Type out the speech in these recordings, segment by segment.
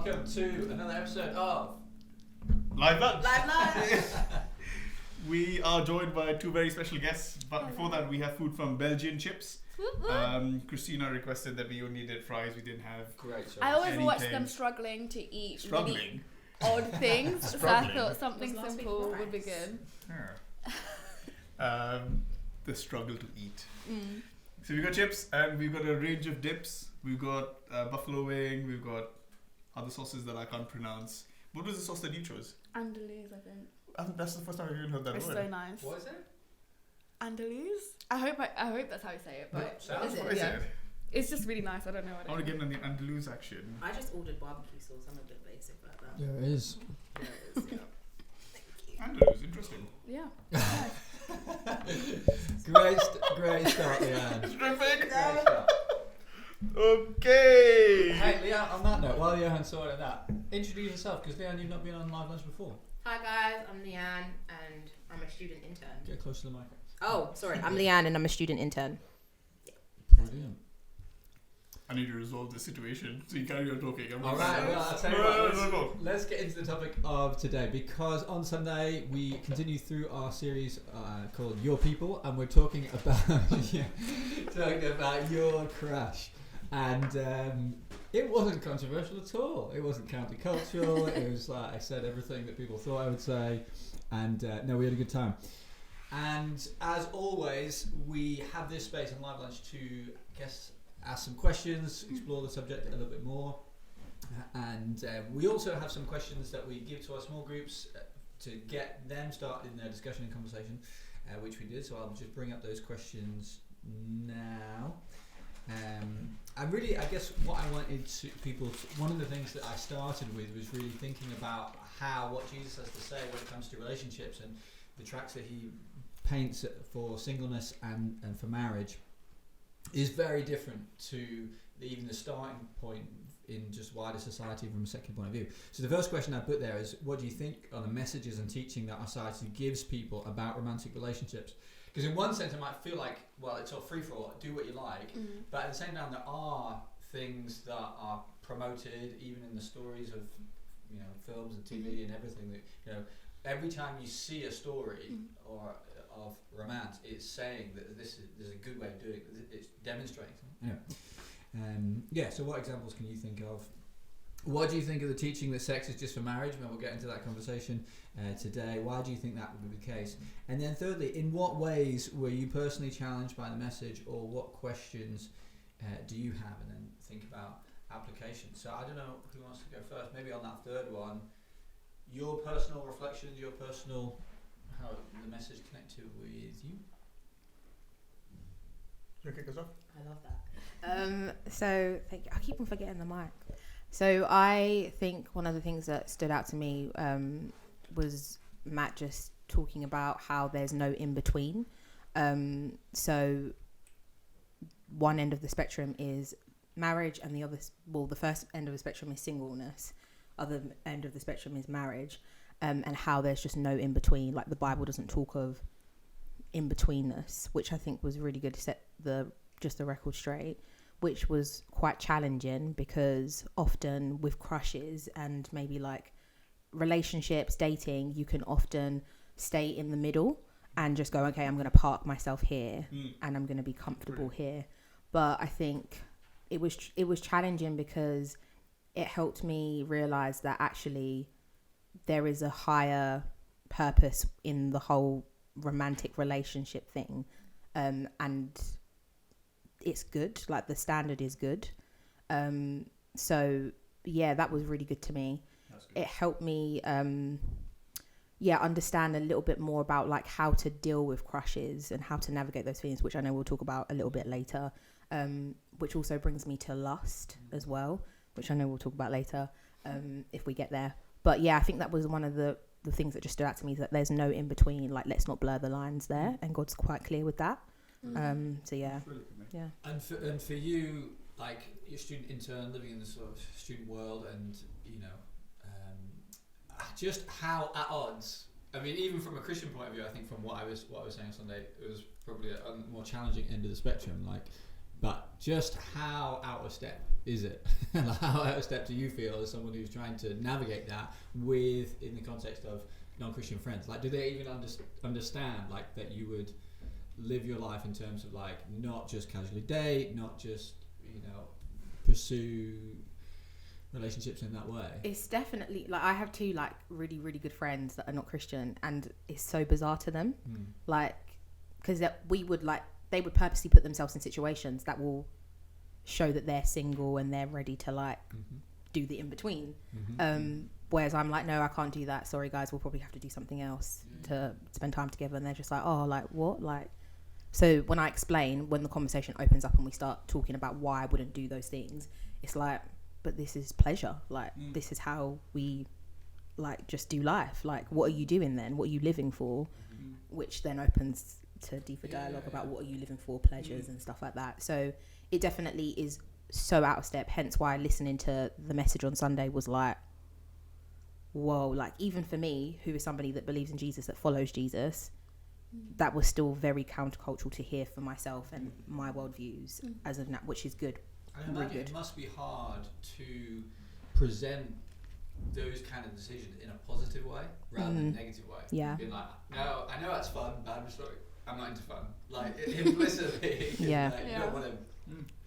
welcome to another episode of Livelunch. Livelunch. We are joined by two very special guests, but before that we have food from Belgian chips. Christina requested that we only did fries, we didn't have. Great show. I always Anything. watch them struggling to eat Struggling. really odd things, so I thought something Was last week simple rice? would be good. The struggle to eat. Mm. So we've got chips and we've got a range of dips. We've got buffalo wing, we've got other sauces that I can't pronounce. What was the sauce that you chose? Andalouse, I think. That's the first time I've even heard that It's word. so nice. What is it? Andalouse? I hope that's how you say it, but Sounds What is it? it's just really nice. I don't know what I want it to is. get in the Andaluse action. I just ordered barbecue sauce. I'm a bit basic like that. There it is. There it is, yeah. Andaluse, interesting. Yeah. Great start, LeAnn. Terrific. Great start. Okay. Hey, LeAnn, on that note, while Yohaan's sorting that, introduce yourself, because LeAnn, you've not been on Livelunch before. Hi guys, I'm LeAnn and I'm a student intern. Get close to the mic. Oh, sorry, I'm LeAnn and I'm a student intern. Brilliant. I need to resolve this situation, so you carry on talking. Alright, well, I'll tell you what, let's get into the topic of today, because on Sunday we continue through our series called Your People, and we're talking about your crush. And it wasn't controversial at all. It wasn't countercultural. It was, like I said, everything that people thought I would say. And no, we had a good time. And as always, we have this space in Livelunch to, I guess, ask some questions, explore the subject a little bit more. And we also have some questions that we give to our small groups to get them started in their discussion and conversation, which we did. So I'll just bring up those questions now. I guess what I wanted to one of the things that I started with was really thinking about what Jesus has to say when it comes to relationships, and the tracks that he paints for singleness and for marriage is very different to even the starting point in just wider society from a secular point of view. So the first question I put there is, what do you think are the messages and teaching that our society gives people about romantic relationships? Because in one sense it might feel like, well, it's all free for all, do what you like, but at the same time there are things that are promoted even in the stories of, films and TV and everything that, every time you see a story or of romance, it's saying that there's a good way of doing it. It's demonstrating something. Anyway, so what examples can you think of? What do you think of the teaching that sex is just for marriage? And we'll get into that conversation today. Why do you think that would be the case? And then thirdly, in what ways were you personally challenged by the message, or what questions do you have? And then think about application. So I don't know who wants to go first. Maybe on that third one, your personal reflections, how the message connected with you. Can you kick us off? I love that. So thank you. I keep on forgetting the mic. So I think one of the things that stood out to me was Matt just talking about how there's no in between. So one end of the spectrum is marriage, and the first end of the spectrum is singleness. Other end of the spectrum is marriage, and how there's just no in between. Like the Bible doesn't talk of in betweenness, which I think was really good to set the record straight. Which was quite challenging, because often with crushes and maybe like relationships, dating, you can often stay in the middle and just go, okay, I'm going to park myself here and I'm going to be comfortable here. But I think it was challenging because it helped me realize that actually there is a higher purpose in the whole romantic relationship thing, and it's good, like the standard is good. So yeah, that was really good to me. It helped me understand a little bit more about like how to deal with crushes and how to navigate those feelings, which I know we'll talk about a little bit later, which also brings me to lust as well, which I know we'll talk about later if we get there. But yeah, I think that was one of the things that just stood out to me, is that there's no in between. Like, let's not blur the lines there, and God's quite clear with that. So yeah. Yeah. And for you, like you're a student intern living in the sort of student world, and just how at odds. I mean, even from a Christian point of view, I think from what I was saying on Sunday, it was probably a more challenging end of the spectrum. Like, but just how out of step is it? Like, how out of step do you feel as someone who's trying to navigate that in the context of non-Christian friends? Like, do they even understand like that you would live your life in terms of like not just casually date, not just pursue relationships in that way? It's definitely like, I have two like really really good friends that are not Christian, and it's so bizarre to them, like, because they would purposely put themselves in situations that will show that they're single and they're ready to like do the in between. Whereas I'm like, no, I can't do that. Sorry guys, we'll probably have to do something else to spend time together. And they're just like, oh, like what? Like, so when I explain, when the conversation opens up and we start talking about why I wouldn't do those things, it's like, but this is pleasure. Like, this is how we like just do life. Like, what are you doing then? What are you living for? Which then opens to deeper dialogue about what are you living for, pleasures and stuff like that. So it definitely is so out of step, hence why listening to the message on Sunday was like, whoa, like even for me, who is somebody that believes in Jesus, that follows Jesus, that was still very countercultural to hear for myself and my worldviews as of now, which is good. I imagine it must be hard to present those kind of decisions in a positive way rather than a negative way. Yeah. Being like, no, I know that's fun, but I'm not into fun. Like, implicitly, you don't want to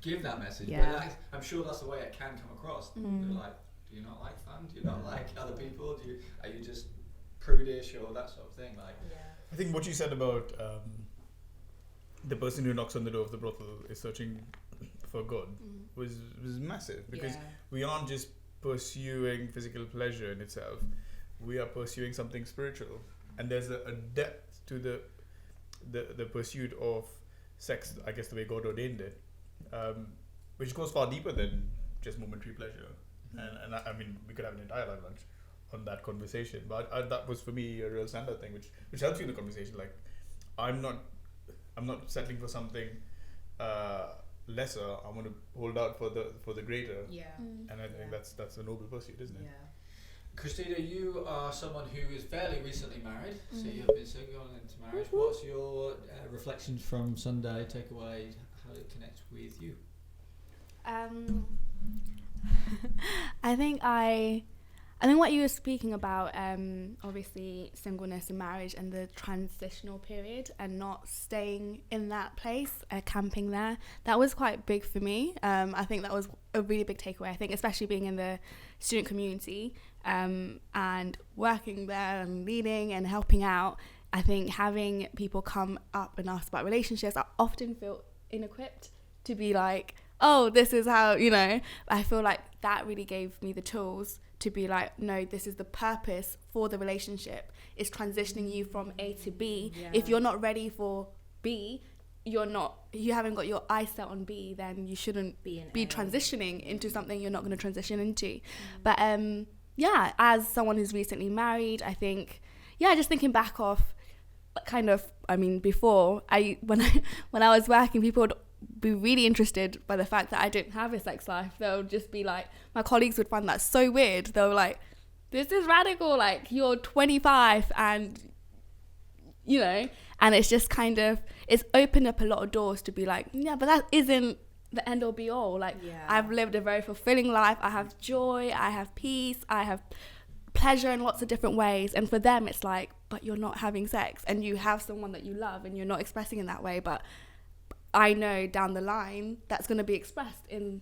give that message. But like, I'm sure that's the way it can come across. They're like, do you not like fun? Do you not like other people? Are you just prudish or that sort of thing? Like, I think what you said about the person who knocks on the door of the brothel is searching for God was massive, because we aren't just pursuing physical pleasure in itself, we are pursuing something spiritual, and there's a depth to the pursuit of sex, I guess the way God ordained it, which goes far deeper than just momentary pleasure. And I mean, we could have an entire live lunch on that conversation, but that was for me a real standard thing, which helps you in the conversation. Like, I'm not settling for something lesser. I want to hold out for the greater. And I think that's a noble pursuit, isn't it? Christina, you are someone who is fairly recently married, so you have been single and into marriage. What's your reflections from Sunday, takeaway, how it connects with you? I think what you were speaking about, obviously singleness and marriage and the transitional period and not staying in that place, camping there, that was quite big for me. I think that was a really big takeaway. I think especially being in the student community and working there and leading and helping out, I think having people come up and ask about relationships, I often feel ill-equipped to be like, oh, this is how, I feel like that really gave me the tools to be like, no, this is the purpose for the relationship. It's transitioning you from A to B. If you're not ready for B, you haven't got your eyes set on B, then you shouldn't be transitioning into something you're not going to transition into. But as someone who's recently married, I think, just thinking back off before when I was working, people would be really interested by the fact that I didn't have a sex life. They'll just be like, my colleagues would find that so weird. They were like, this is radical, like you're 25 and and it's just kind of, it's opened up a lot of doors to be like, but that isn't the end or be all. Like, I've lived a very fulfilling life. I have joy, I have peace, I have pleasure in lots of different ways. And for them it's like, but you're not having sex and you have someone that you love and you're not expressing in that way. But I know down the line that's going to be expressed in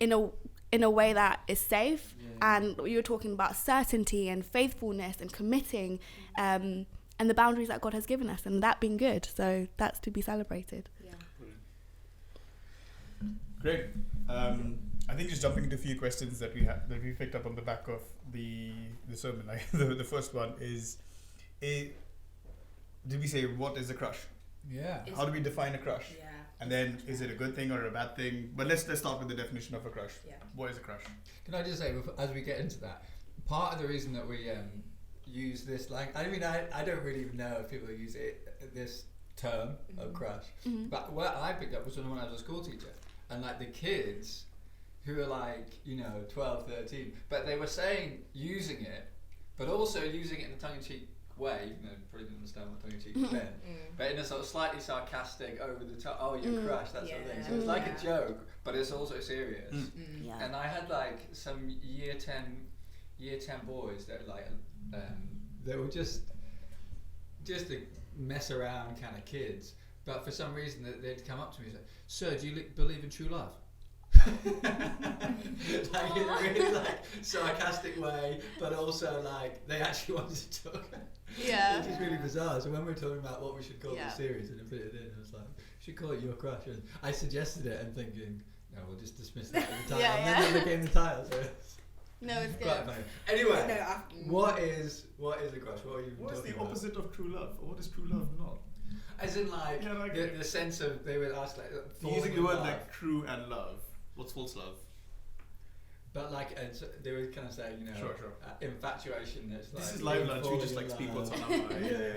a way that is safe. And you're talking about certainty and faithfulness and committing and the boundaries that God has given us, and that being good. So that's to be celebrated. Great. I think just jumping into a few questions that we picked up on the back of the sermon. The first one is, did we say what is a crush? How do we define a crush? And then, is it a good thing or a bad thing? But let's start with the definition of a crush. What is a crush? Can I just say, as we get into that, part of the reason that we use this, like, I mean, I don't really know if people use this term of crush, but what I picked up was when I was a school teacher, and like the kids who are like, 12, 13, but they were using it, but also using it in a tongue-in-cheek way, even though you probably didn't understand what tongue-in-cheek meant, but in a sort of slightly sarcastic, over the top, oh, you're crushed, that sort of thing. So it's like a joke, but it's also serious. Yeah. And I had like some year 10 boys that like, they were just a mess around kind of kids, but for some reason they'd come up to me and say, "Sir, do you believe in true love?" Like in a really like sarcastic way, but also like they actually wanted to talk. Yeah. Which is really bizarre. So when we were talking about what we should call Yeah. the series and I put it in, I was like, we should call it Your Crush. And I suggested it and thinking, no, we'll just dismiss that as the title. Yeah, And yeah. then it became the title. So it's No, it's good. quite funny. Anyway, what is a crush? What are you What's talking the about? opposite of true love? Or what is true love not? As in like, Yeah, like the sense of, they would ask like, falling using the in word love. like true and love. What's false love? But like, so they would kind of say, you know, Sure. infatuation. That's like, This is Livelunch. We just like speak what's on our mind. Yeah.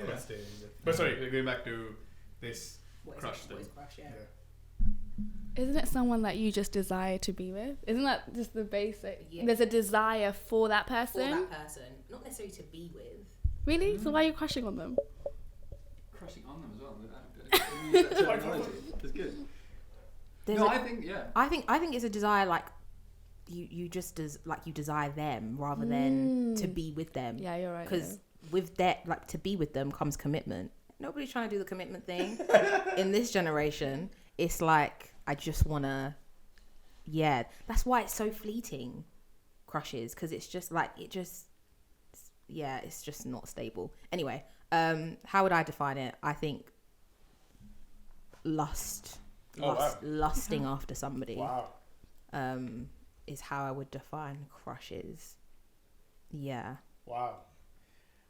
But sorry, going back to this crush thing. Isn't it someone that you just desire to be with? Isn't that just the basic? Yeah. There's a desire for that person. For that person, not necessarily to be with. Really? So why are you crushing on them? Crushing on them as well. We use that terminology. It's good. There's No, a- I think, yeah. I think it's a desire like you just you desire them rather than to be with them. Yeah, you're right. Because with that, like to be with them comes commitment. Nobody's trying to do the commitment thing in this generation. It's like I just wanna, yeah. That's why it's so fleeting, crushes, because it's just like it's just not stable. Anyway, how would I define it? I think lusting after somebody. Wow. Is how I would define crushes. Yeah. Wow.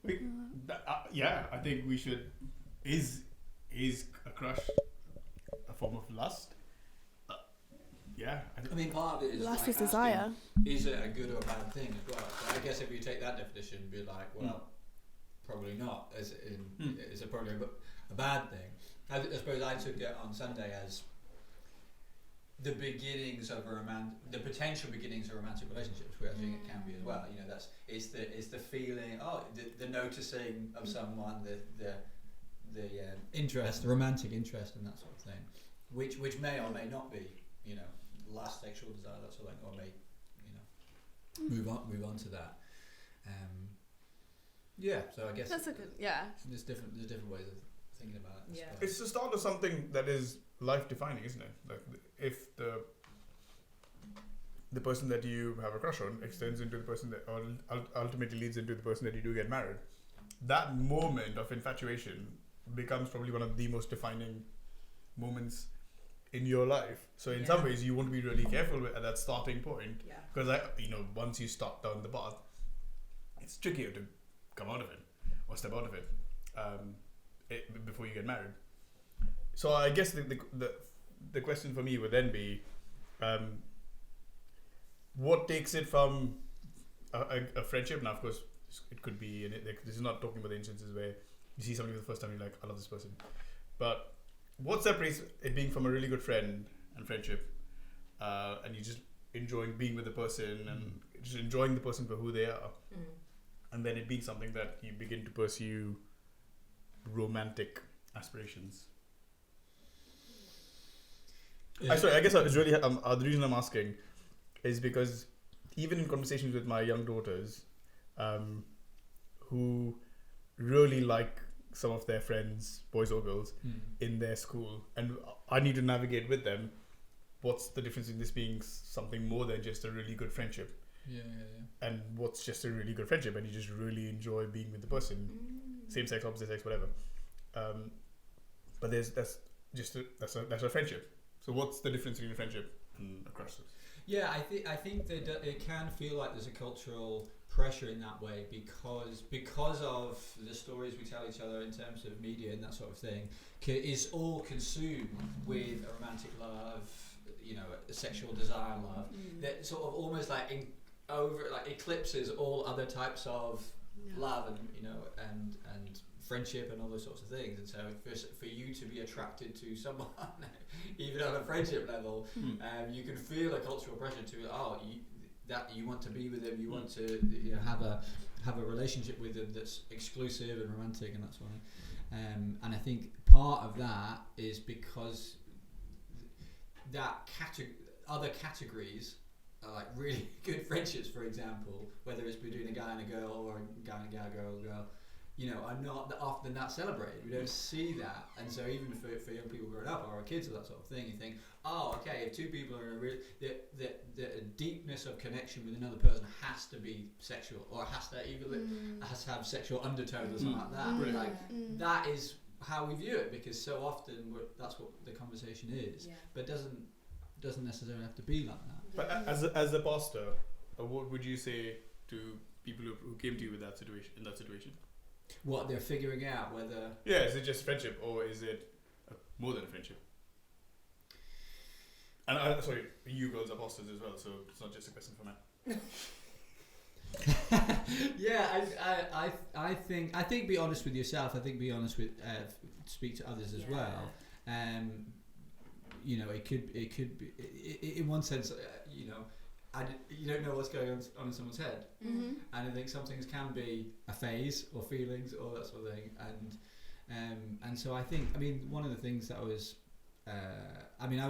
I think we should. Is a crush a form of lust? Yeah. I mean, part of it is Lust like is desire. asking, is it a good or a bad thing as well? So I guess if you take that definition, be like, well, probably not. As in, it's probably a bad thing. I suppose I took it on Sunday as the beginnings of the potential beginnings of romantic relationships, which I think it can be as well. You know, it's the feeling, the noticing of someone, the interest, the romantic interest, and that sort of thing, which may or may not be, you know, lust, sexual desire, that sort of thing, or may, you know, move on to that. Yeah, so I guess That's a good. Yeah. there's different ways of thinking about it. I Yeah. suppose. It's the start of something that is life defining, isn't it? Like if the person that you have a crush on extends into the person that, or ultimately leads into the person that you do get married, that moment of infatuation becomes probably one of the most defining moments in your life. So in some ways, you want to be really careful at that starting point, because once you start down the path, it's trickier to come out of it or step out of it, before you get married. So I guess the question for me would then be, what takes it from a friendship? Now, of course, it could be. This is not talking about the instances where you see somebody for the first time, you're like, I love this person. But what separates it being from a really good friend and friendship, and you just enjoying being with the person and just enjoying the person for who they are, and then it being something that you begin to pursue romantic aspirations? Yeah. I guess it's really the reason I'm asking is because even in conversations with my young daughters, who really like some of their friends, boys or girls, in their school, and I need to navigate with them. What's the difference in this being something more than just a really good friendship? Yeah. And what's just a really good friendship, and you just really enjoy being with the person, same sex, opposite sex, whatever. But that's a friendship. So what's the difference between a friendship and a crush? Yeah, I think that it can feel like there's a cultural pressure in that way because of the stories we tell each other in terms of media and that sort of thing is all consumed with a romantic love, you know, a sexual desire love that sort of almost like eclipses all other types of love and, you know, and friendship and all those sorts of things. And so for you to be attracted to someone even on a friendship level, you can feel a cultural pressure to you want to be with them, you want to, you know, have a relationship with them that's exclusive and romantic and that sort of thing. And I think part of that is because that other categories are like really good friendships, for example, whether it's between a guy and a girl or a guy and a girl and a girl, you know, are not often that celebrated. We don't see that, and so even for young people growing up or our kids or that sort of thing, you think, oh, okay, if two people are in a real, the deepness of connection with another person has to be sexual, or has to have sexual undertones or something like that. Like that is how we view it, because so often that's what the conversation is, but doesn't necessarily have to be like that. But as a pastor, what would you say to people who came to you with that situation? What they're figuring out, whether is it just friendship or is it more than a friendship? And sorry, you girls are pastors as well, so it's not just a question for Matt. I think be honest with yourself. I think be honest with speak to others as well. You know, it could be in one sense. You know, you don't know what's going on in someone's head, and I think some things can be a phase or feelings or that sort of thing. And so I think, I mean, one of the things that I was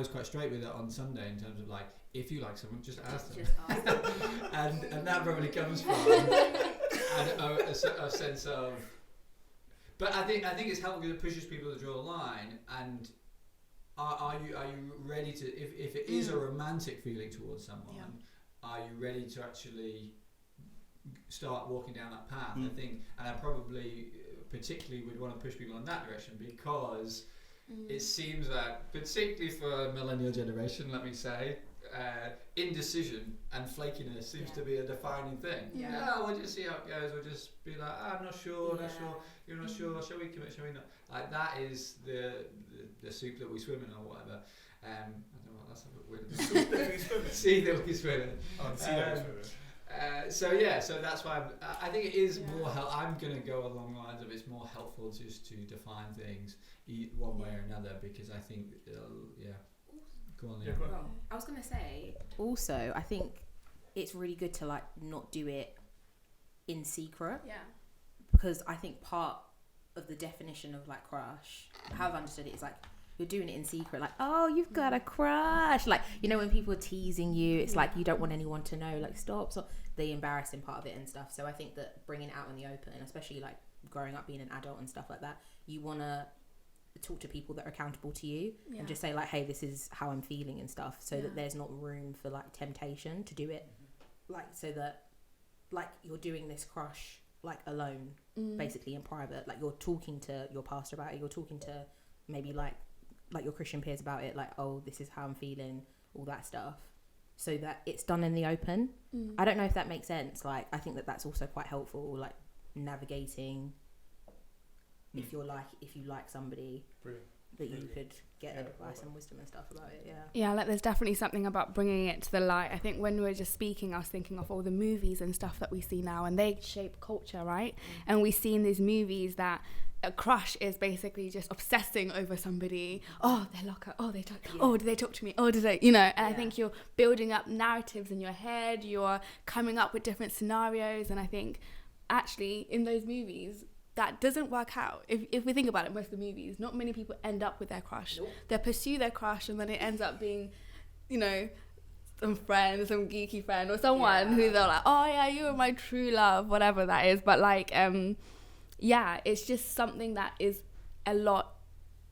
quite straight with it on Sunday in terms of like, if you like someone, just ask them. and that probably comes from a sense of. But I think it's helpful because it pushes people to draw a line. And are you ready to, if it is a romantic feeling towards someone, are you ready to actually start walking down that path? I think, and I probably particularly would want to push people in that direction, because it seems that, particularly for millennial generation, let me say, indecision and flakiness seems to be a defining thing. We'll just see how it goes. We'll just be like, I'm not sure, you're not sure, shall we commit, shall we not? Like, that is the soup that we swim in, or whatever. I don't know, that's a bit weird. The soup that we swim in? Sea that we swim in. Oh, sea that we swim in. So that's why I think it is more I'm going to go along the lines of it's more helpful just to define things one way or another, because I think go on. Well, I was going to say also, I think it's really good to like not do it in secret, because I think part of the definition of like crush, how I've understood it, is like you're doing it in secret, like, oh, you've got a crush, like, you know, when people are teasing you, it's like you don't want anyone to know, like, stop, the embarrassing part of it and stuff. So I think that bringing it out in the open, especially like growing up being an adult and stuff like that, you want to talk to people that are accountable to you and just say like, hey, this is how I'm feeling and stuff, so that there's not room for like temptation to do it, like, so that like you're doing this crush like alone, basically in private, like you're talking to your pastor about it, you're talking to maybe like your Christian peers about it, like, oh, this is how I'm feeling, all that stuff, so that it's done in the open. I don't know if that makes sense. Like, I think that that's also quite helpful, like navigating if you like somebody. Brilliant. That you could get advice and wisdom and stuff about it. Like there's definitely something about bringing it to the light. I think when we were just speaking, I was thinking of all the movies and stuff that we see now, and they shape culture, right? And we see in these movies that a crush is basically just obsessing over somebody. Oh, they lock her. Oh, they talk. Oh, did they talk to me? Oh, did they? You know. And I think you're building up narratives in your head. You're coming up with different scenarios, and I think actually in those movies, that doesn't work out. If we think about it, most of the movies, not many people end up with their crush. Nope. They pursue their crush, and then it ends up being, you know, some friend, some geeky friend, or someone who they're like, oh yeah, you are my true love, whatever that is. But like, it's just something that is a lot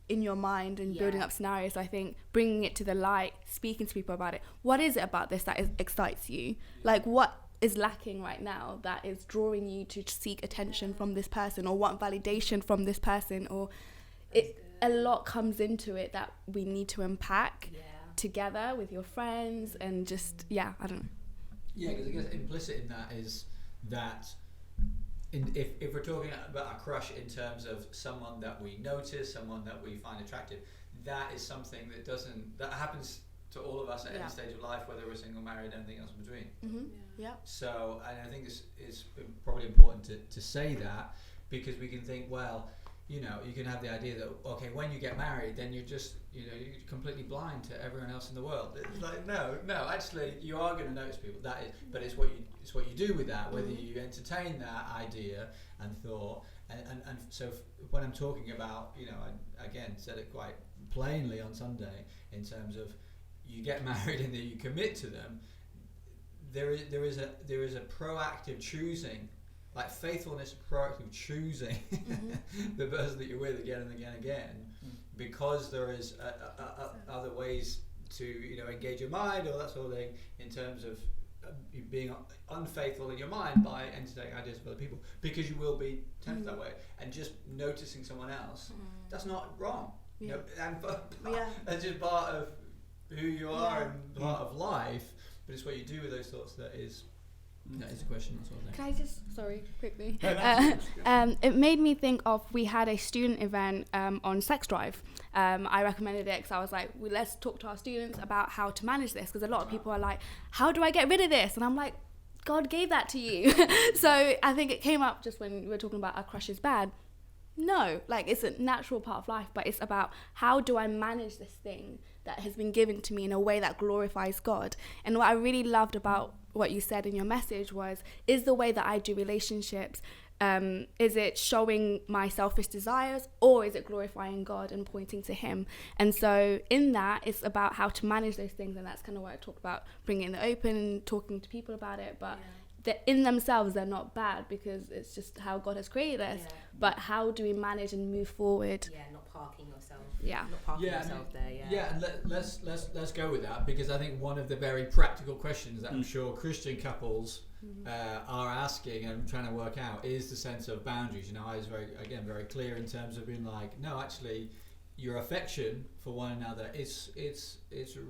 in your mind and building up scenarios. So I think bringing it to the light, speaking to people about it. What is it about this that excites you? Like, what is lacking right now that is drawing you to seek attention from this person, or want validation from this person, or a lot comes into it that we need to unpack together with your friends, and just I don't know. Because I guess implicit in that is that if we're talking about a crush in terms of someone that we notice, someone that we find attractive, that is something that happens to all of us at any stage of life, whether we're single, married, anything else in between. So, and I think it's probably important to say that, because we can think, well, you know, you can have the idea that, okay, when you get married, then you're just, you know, you're completely blind to everyone else in the world. It's like, no, actually, you are going to notice people. That is, but it's what you do with that, whether you entertain that idea and thought. And so when I'm talking about, you know, I again said it quite plainly on Sunday in terms of you get married and then you commit to them. There is a proactive choosing. Like faithfulness, proactive choosing the person that you're with again and again and again, because there is other ways to, you know, engage your mind or that sort of thing in terms of being unfaithful in your mind by entertaining ideas of other people, because you will be tempted that way. And just noticing someone else, that's not wrong. You know, and that's just part of who you are and part of life. But it's what you do with those thoughts that is a question. That sort of thing. Can I just, quickly? It made me think of, we had a student event on Sex Drive. I recommended it because I was like, let's talk to our students about how to manage this, because a lot of people are like, how do I get rid of this? And I'm like, God gave that to you. So I think it came up just when we were talking about our crush is bad. No, like it's a natural part of life, but it's about how do I manage this thing that has been given to me in a way that glorifies God. And what I really loved about what you said in your message was, is the way that I do relationships, is it showing my selfish desires, or is it glorifying God and pointing to Him? And so in that, it's about how to manage those things, and that's kind of what I talked about, bringing it in the open and talking to people about it. But in themselves, they're not bad, because it's just how God has created us. But how do we manage and move forward? Not parking yourself. Not parking yourself there. And let's go with that, because I think one of the very practical questions that I'm sure Christian couples are asking and trying to work out is the sense of boundaries. You know, I was very clear in terms of being like, no, actually, your affection for one another, it's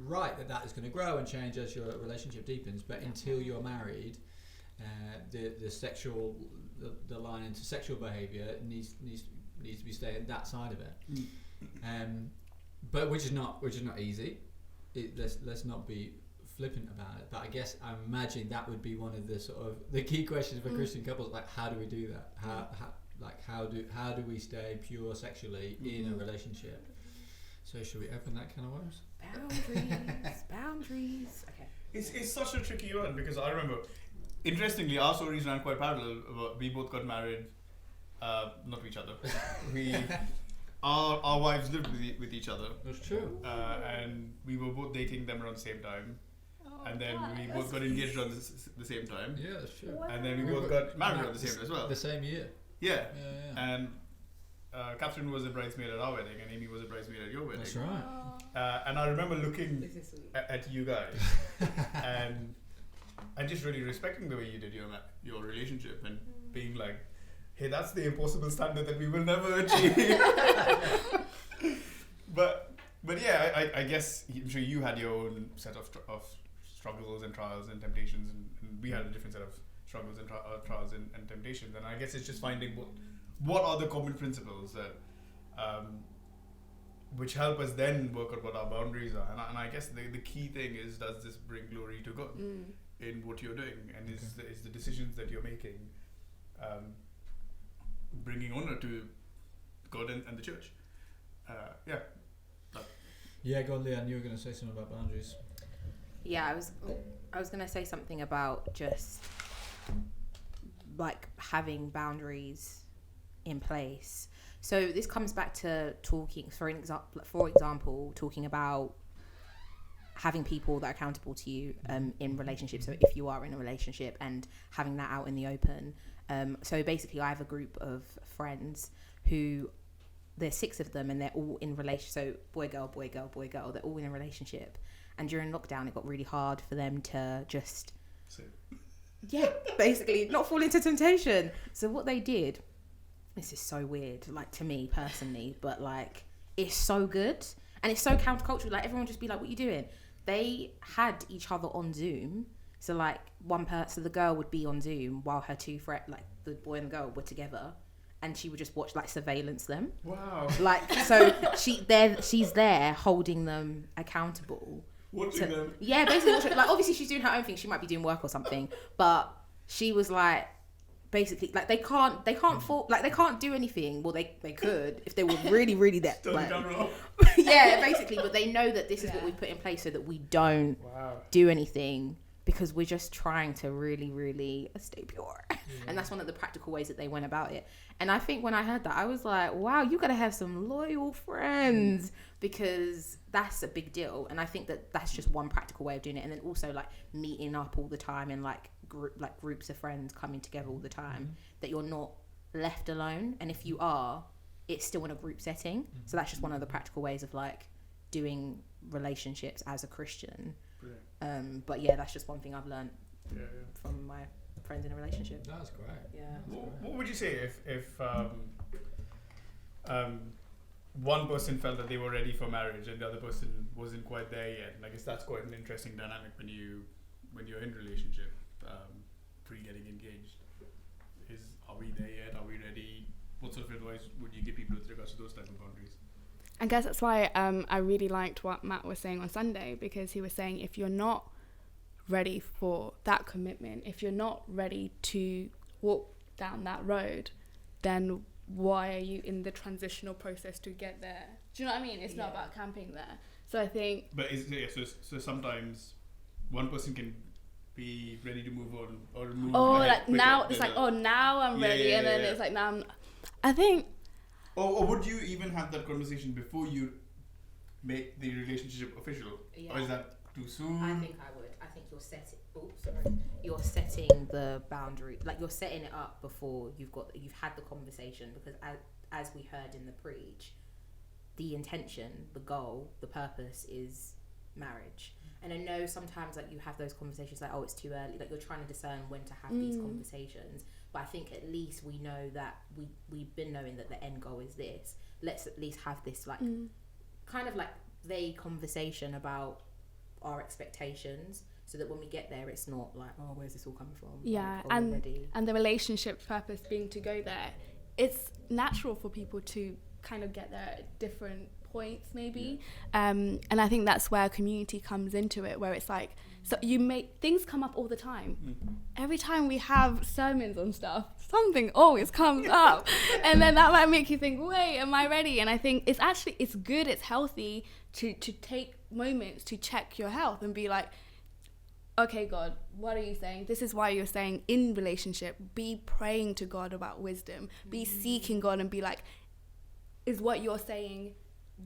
right that is going to grow and change as your relationship deepens. But until you're married, the line into sexual behaviour needs to be staying that side of it. But which is not easy. Let's not be flippant about it. But I guess I imagine that would be one of the sort of the key questions for Christian couples. Like, how do we do that? How do we stay pure sexually in a relationship? So should we open that can of worms? Boundaries. Okay. It's such a tricky one, because I remember, interestingly, our stories ran quite parallel. We both got married, not to each other. Our wives lived with each other. That's true. And we were both dating them around the same time. And then we both got engaged around the same time. Yeah, that's true. Wow. And then we both got married around the same as well. The same year. Yeah. And Catherine was a bridesmaid at our wedding, and Amy was a bridesmaid at your wedding. That's right. And I remember looking at you guys and just really respecting the way you did your relationship, and being like, hey, that's the impossible standard that we will never achieve. But yeah, I guess I'm sure you had your own set of struggles and trials and temptations, and we had a different set of struggles and trials and temptations. And I guess it's just finding what are the common principles that which help us then work out what our boundaries are. And I guess the key thing is, does this bring glory to God in what you're doing, and is the decisions that you're making bringing honor to God and the church? Yeah, go on, LeAnn. You were going to say something about boundaries. Yeah, I was going to say something about just like having boundaries in place. So this comes back to talking, for example, talking about having people that are accountable to you in relationships. So if you are in a relationship, and having that out in the open. So basically, I have a group of friends who, there's 6 of them, and they're all in relation. So boy, girl, boy, girl, boy, girl. They're all in a relationship. And during lockdown, it got really hard for them to just, basically not fall into temptation. So what they did, this is so weird, like to me personally, but like it's so good and it's so countercultural. Like everyone just be like, "What are you doing?" They had each other on Zoom. So like so the girl would be on Zoom while her 2 friends, like the boy and the girl, were together, and she would just watch, like, surveillance them. Wow. Like, so she's there holding them accountable. Watching them. Yeah, basically watching. Like, obviously she's doing her own thing. She might be doing work or something, but she was like, basically, like they can't fall, like they can't do anything. Well, they could if they were really that. Like, yeah, basically, but they know that this is what we put in place so that we don't do anything, because we're just trying to really stay pure. And that's one of the practical ways that they went about it. And I think when I heard that, I was like, wow, you gotta have some loyal friends, because that's a big deal. And I think that that's just one practical way of doing it. And then also like meeting up all the time and like groups of friends coming together all the time, that you're not left alone. And if you are, it's still in a group setting. So that's just one of the practical ways of like doing relationships as a Christian. But yeah, that's just one thing I've learned from my friends in a relationship. That's great. Yeah. What would you say if one person felt that they were ready for marriage and the other person wasn't quite there yet? And I guess that's quite an interesting dynamic when you're in a relationship, pre getting engaged. Are we there yet? Are we ready? What sort of advice would you give people with regards to those type of boundaries? I guess that's why I really liked what Matt was saying on Sunday, because he was saying if you're not ready for that commitment, if you're not ready to walk down that road, then why are you in the transitional process to get there? Do you know what I mean? It's not about camping there. So I think... But so sometimes one person can be ready to move on or move like now it's like, now I'm ready, and then it's like now I'm... I think... Or would you even have that conversation before you make the relationship official? Or is that too soon? I think I would. I think you're setting the boundary, like you're setting it up before you've had the conversation, because as we heard in the preach, the intention, the goal, the purpose is marriage. And I know sometimes like you have those conversations like, oh, it's too early, like you're trying to discern when to have these conversations. But I think at least we know that we've been knowing that the end goal is this. Let's at least have this like kind of like vague conversation about our expectations, so that when we get there, it's not like, oh, where's this all coming from? Yeah, like, and the relationship purpose being to go there. It's natural for people to kind of get there at different points, maybe. And I think that's where community comes into it, where it's like, so things come up all the time. Every time we have sermons on stuff, something always comes up. And then that might make you think, wait, am I ready? And I think it's good, it's healthy to take moments to check your health and be like, okay, God, what are you saying? This is why you're saying in relationship, be praying to God about wisdom, be seeking God and be like, is what you're saying,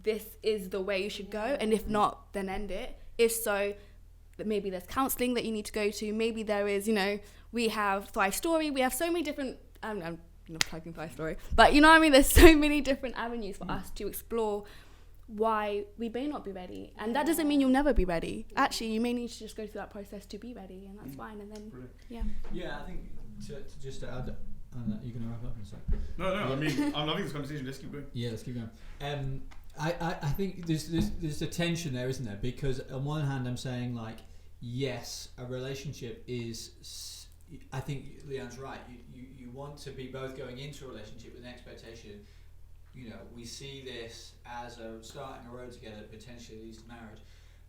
this is the way you should go? And if not, then end it. If so, maybe there's counselling that you need to go to. Maybe there is, we have Thrive Story. We have so many different, I'm not typing Thrive Story, but you know what I mean? There's so many different avenues for us to explore why we may not be ready. And that doesn't mean you'll never be ready. Actually, you may need to just go through that process to be ready, and that's fine. And then, Yeah, I think just to add, you're going to wrap up in a sec. No, I mean, I'm loving this conversation. Let's keep going. Yeah, let's keep going. I think there's a tension there, isn't there? Because on one hand, I'm saying like, yes, a relationship is. I think LeAnn's right. You want to be both going into a relationship with an expectation. We see this as starting a road together that potentially leads to marriage.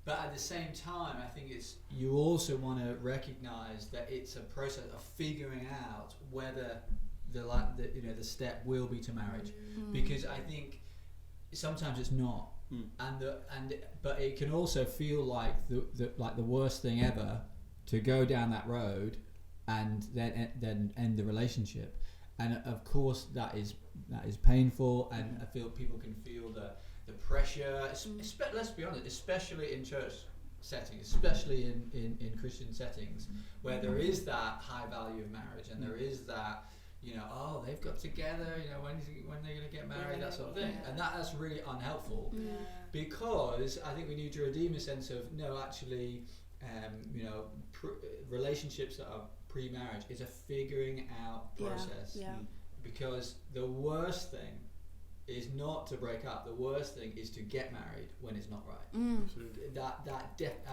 But at the same time, I think you also want to recognise that it's a process of figuring out whether the step will be to marriage, because I think sometimes it's not, but it can also feel like the worst thing ever to go down that road and then end the relationship. And of course that is painful, and I feel people can feel the pressure, let's be honest, especially in church settings, especially in Christian settings, where there is that high value of marriage, and there is that, they've got together, when they're going to get married, that sort of thing. And that's really unhelpful, because I think we need to redeem a sense of, no, actually, relationships that are pre-marriage is a figuring out process. Because the worst thing is not to break up. The worst thing is to get married when it's not right. And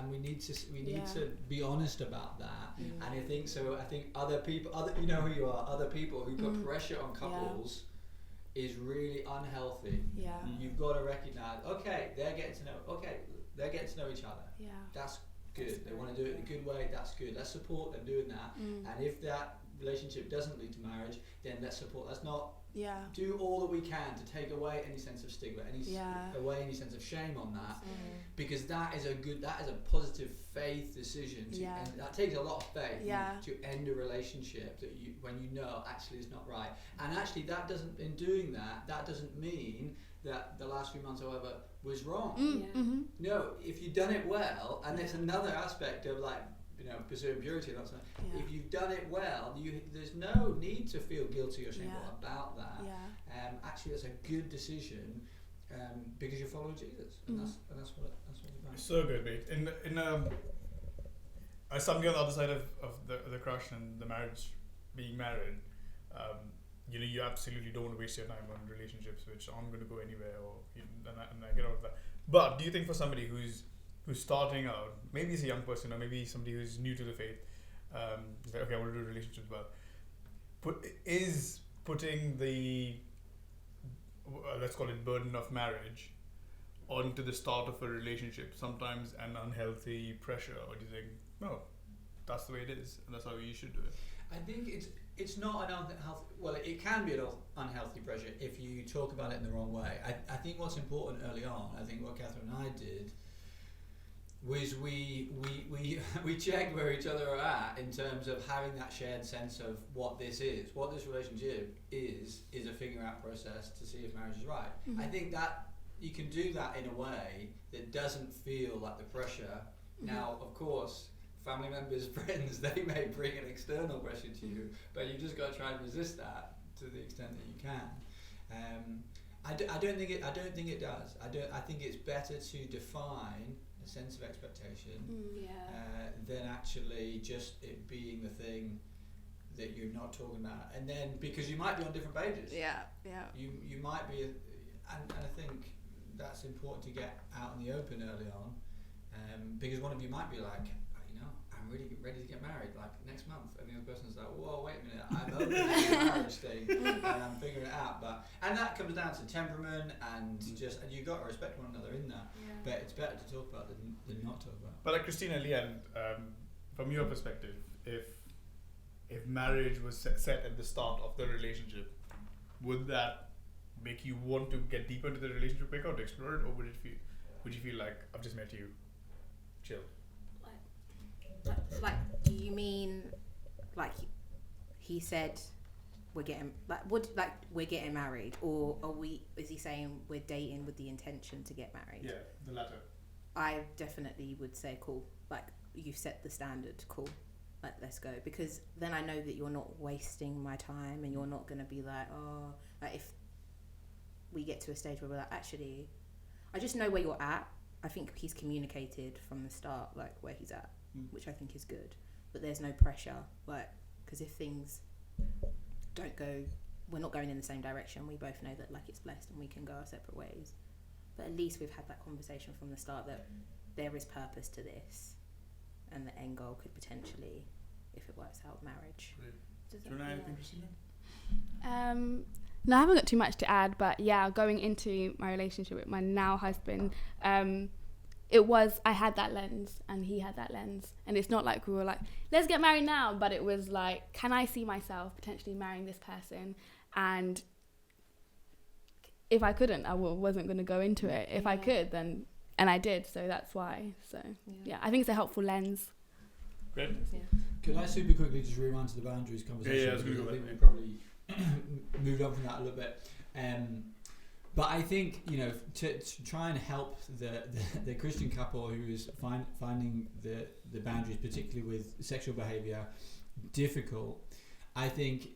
we need to be honest about that. And I think other people, you know who you are, other people who put pressure on couples is really unhealthy. You've got to recognize, okay, they're getting to know each other. That's good. They want to do it in a good way. That's good. Let's support them doing that. And if that relationship doesn't lead to marriage, then let's support. Let's not do all that we can to take away any sense of stigma, away any sense of shame on that, because that is a positive faith decision. And that takes a lot of faith to end a relationship that when you know actually it's not right. And actually that doesn't mean that the last few months, however, was wrong. No, if you've done it well, and there's another aspect of pursuing purity. If you've done it well, there's no need to feel guilty or shameful about that. Actually, that's a good decision because you're following Jesus, and that's what it's about. So good, mate. As somebody on the other side of the crush and the marriage, being married, you absolutely don't want to waste your time on relationships which aren't going to go anywhere, and I get all of that. But do you think for somebody who's starting out, maybe it's a young person or maybe somebody who's new to the faith, say, okay, I want to do relationships well, is putting the let's call it burden of marriage onto the start of a relationship sometimes an unhealthy pressure, or do you think no, that's the way it is and that's how you should do it? I think it's not an unhealthy. Well, it can be an unhealthy pressure if you talk about it in the wrong way. I think what's important early on, I think what Catherine and I did, was we checked where each other are at in terms of having that shared sense of what this relationship is a figure out process to see if marriage is right. I think that you can do that in a way that doesn't feel like the pressure. Now, of course, family members, friends, they may bring an external pressure to you, but you just got to try and resist that to the extent that you can. I don't think it does. I think it's better to define a sense of expectation than actually just it being the thing that you're not talking about. And then because you might be on different pages. You might be, and I think that's important to get out in the open early on, because one of you might be like, I'm really ready to get married, like next month, and the other person's like, whoa, wait a minute, I'm open to the marriage thing, and I'm figuring it out. And that comes down to temperament and you've got to respect one another in that. But it's better to talk about than not talk about. But like Christina and LeAnn, from your perspective, if marriage was set at the start of the relationship, would that make you want to get deeper into the relationship quicker, or to explore it, or would you feel like, I've just met you, chill? Like, do you mean like he said we're getting married, or is he saying we're dating with the intention to get married? Yeah, the latter. I definitely would say cool. Like, you've set the standard, cool. Like, let's go, because then I know that you're not wasting my time, and you're not gonna be like, oh, like if we get to a stage where we're like, actually, I just know where you're at. I think he's communicated from the start like where he's at, which I think is good, but there's no pressure, like, because if things don't go, we're not going in the same direction, we both know that like it's blessed and we can go our separate ways, but at least we've had that conversation from the start that there is purpose to this, and the end goal could potentially, if it works out, marriage. Do you want to add anything, Christina? No, I haven't got too much to add, but yeah, going into my relationship with my now husband, I had that lens and he had that lens, and it's not like we were like, let's get married now, but it was like, can I see myself potentially marrying this person? And if I couldn't, I wasn't going to go into it. If I could, then, and I did, so that's why. So yeah, I think it's a helpful lens. Great. Yeah. Could I super quickly just rewind to the boundaries conversation? Yeah, I think we probably moved on from that a little bit. But I think, to try and help the Christian couple who is finding the boundaries, particularly with sexual behaviour, difficult, I think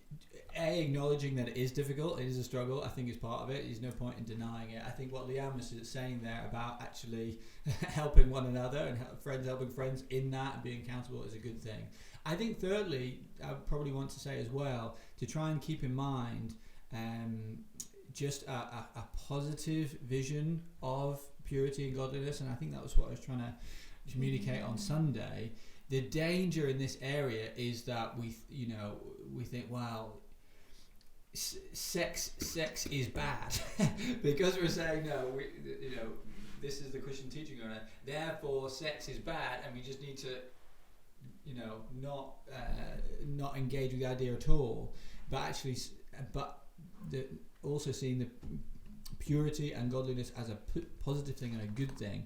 acknowledging that it is difficult, it is a struggle, I think is part of it. There's no point in denying it. I think what LeAnn was saying there about actually helping one another and friends helping friends in that and being accountable is a good thing. I think thirdly, I probably want to say as well, to try and keep in mind just a positive vision of purity and godliness, and I think that was what I was trying to communicate on Sunday. The danger in this area is that we think, wow, sex is bad because we're saying no, this is the Christian teaching on it. Therefore, sex is bad, and we just need to not engage with the idea at all, but actually, also seeing the purity and godliness as a positive thing and a good thing.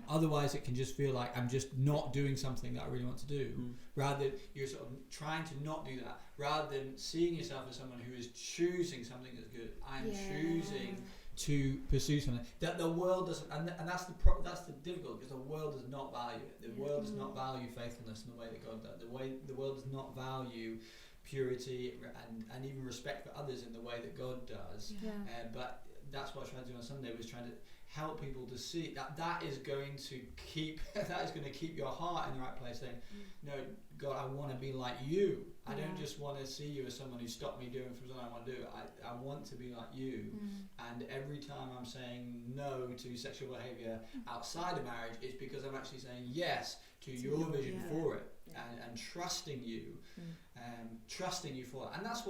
Otherwise, it can just feel like I'm just not doing something that I really want to do. Rather than you're sort of trying to not do that, rather than seeing yourself as someone who is choosing something that's good. I'm choosing to pursue something that the world doesn't, and that's the difficult, because the world does not value it. The world does not value faithfulness in the way that God does. The world does not value purity and even respect for others in the way that God does. But that's what I tried to do on Sunday, was trying to help people to see that is going to keep your heart in the right place, saying, no, God, I want to be like you. I don't just want to see you as someone who stopped me doing something I want to do. I want to be like you. And every time I'm saying no to sexual behaviour outside of marriage, it's because I'm actually saying yes to your vision for it, and trusting you, for it. And that's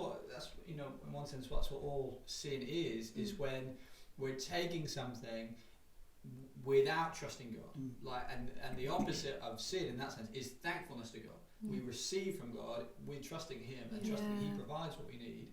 in one sense, that's what all sin is when we're taking something without trusting God. And the opposite of sin in that sense is thankfulness to God. We receive from God, we're trusting Him and trusting He provides what we need.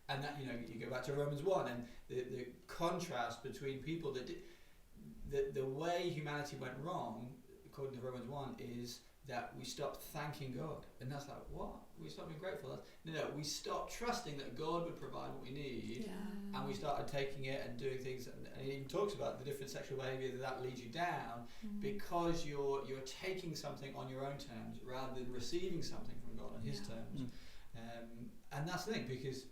And that, you go back to Romans 1 and the contrast between people that the way humanity went wrong, according to Romans 1, is that we stopped thanking God. And that's like, what? We stopped being grateful. No, we stopped trusting that God would provide what we need, and we started taking it and doing things, and it even talks about the different sexual behaviour that leads you down, because you're taking something on your own terms rather than receiving something from God on His terms. And that's the thing, because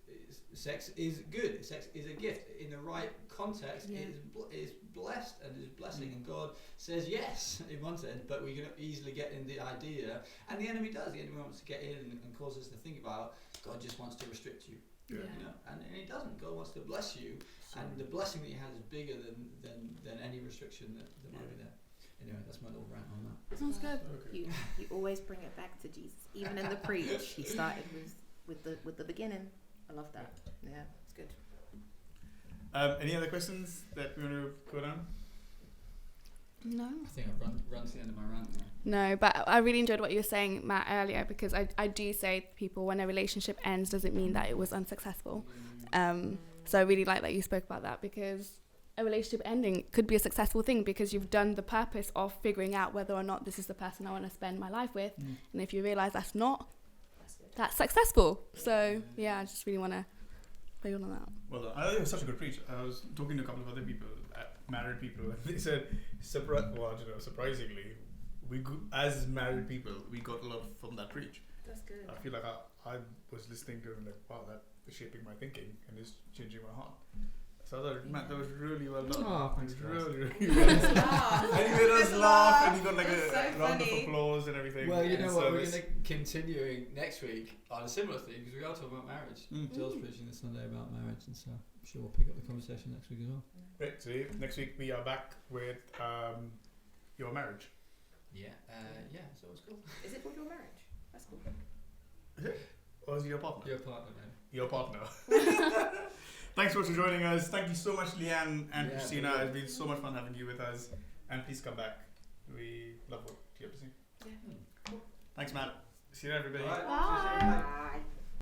sex is good. Sex is a gift. In the right context, it is blessed and is blessing, and God says yes in one sense, but we can easily get in the idea, and the enemy does. The enemy wants to get in and cause us to think about God just wants to restrict you. And He doesn't. God wants to bless you, and the blessing that He has is bigger than any restriction that might be there. Anyway, that's my little rant on that. Sounds good. You always bring it back to Jesus, even in the preach. He started with the beginning. I love that. Yeah, it's good. Any other questions that we want to go down? No. I think I've run to the end of my rant now. No, but I really enjoyed what you were saying, Matt, earlier, because I do say to people, when a relationship ends, doesn't mean that it was unsuccessful. So I really like that you spoke about that, because a relationship ending could be a successful thing, because you've done the purpose of figuring out whether or not this is the person I want to spend my life with. And if you realise that's not, that's successful. So I just really want to build on that. Well, I think it was such a good preach. I was talking to a couple of other people, married people, and they said, surprisingly, as married people, we got a lot from that preach. That's good. I feel like I was listening to it and like, wow, that is shaping my thinking and is changing my heart. So I thought, Matt, that was really well done. Oh, thanks, really well done. And you made us laugh, and you got like a round of applause and everything. Well, you know what, we're going to continuing next week on a similar theme, because we are talking about marriage. Jill's preaching this Sunday about marriage, and so I'm sure we'll pick up the conversation next week as well. Great. So next week we are back with your marriage. So it's cool. Is it called your marriage? That's cool. Is it? Or is it your partner? Your partner, man. Your partner. Thanks so much for joining us. Thank you so much, LeAnn and Christina. It's been so much fun having you with us. And please come back. We love what you have to say. Cool. Thanks, Matt. See you, everybody. All right. Bye.